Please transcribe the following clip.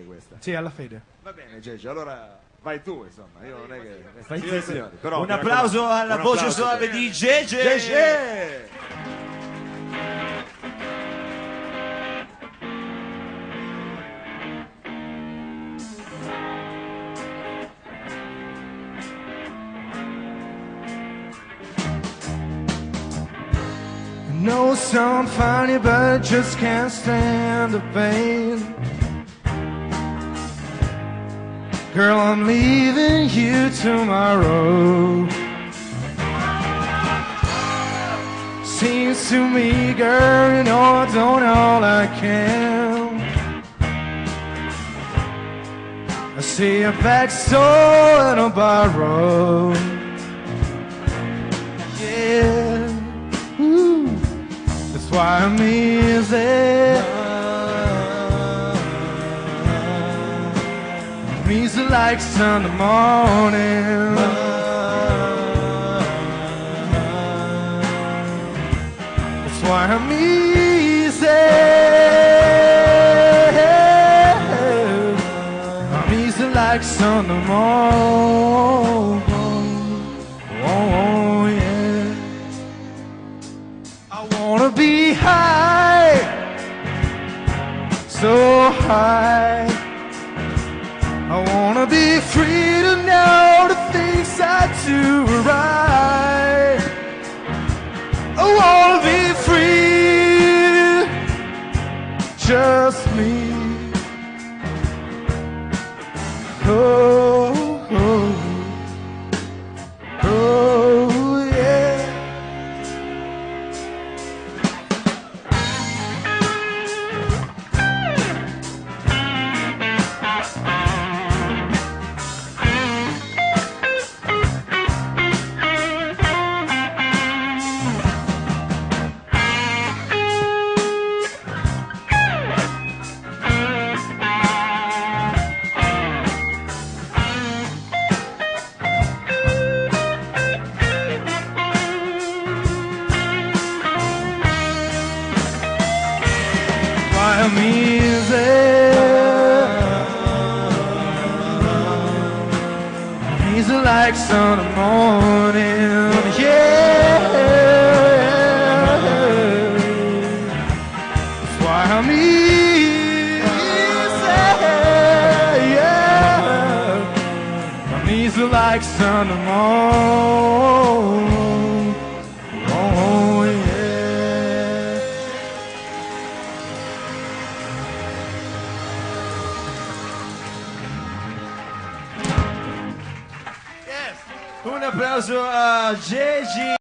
questa. Sì, alla fede. Va bene, Gigi, allora vai tu, insomma. Io non è che. Fai Sì, te. signori, però, Un applauso alla un voce applauso suave per- di Gigi. Gigi! I know it sounds funny, but I just can't stand the pain. Girl, I'm leaving you tomorrow. Seems to me, girl, you know I don't all I can. I see a back store and a borrow. Yeah. Ooh. That's why I'm easy. I'm easy like Sunday morning. That's why I'm easy. I'm easy like Sunday morning. Oh yeah. I wanna be high, so high. I wanna be free to know the things I do right. I wanna be free, just me. Oh, oh, oh yeah. Why I'm easy like Sunday morning, yeah. That's why I'm easy, yeah. I'm easy like Sunday morning, oh yeah. Un applauso a Gigi.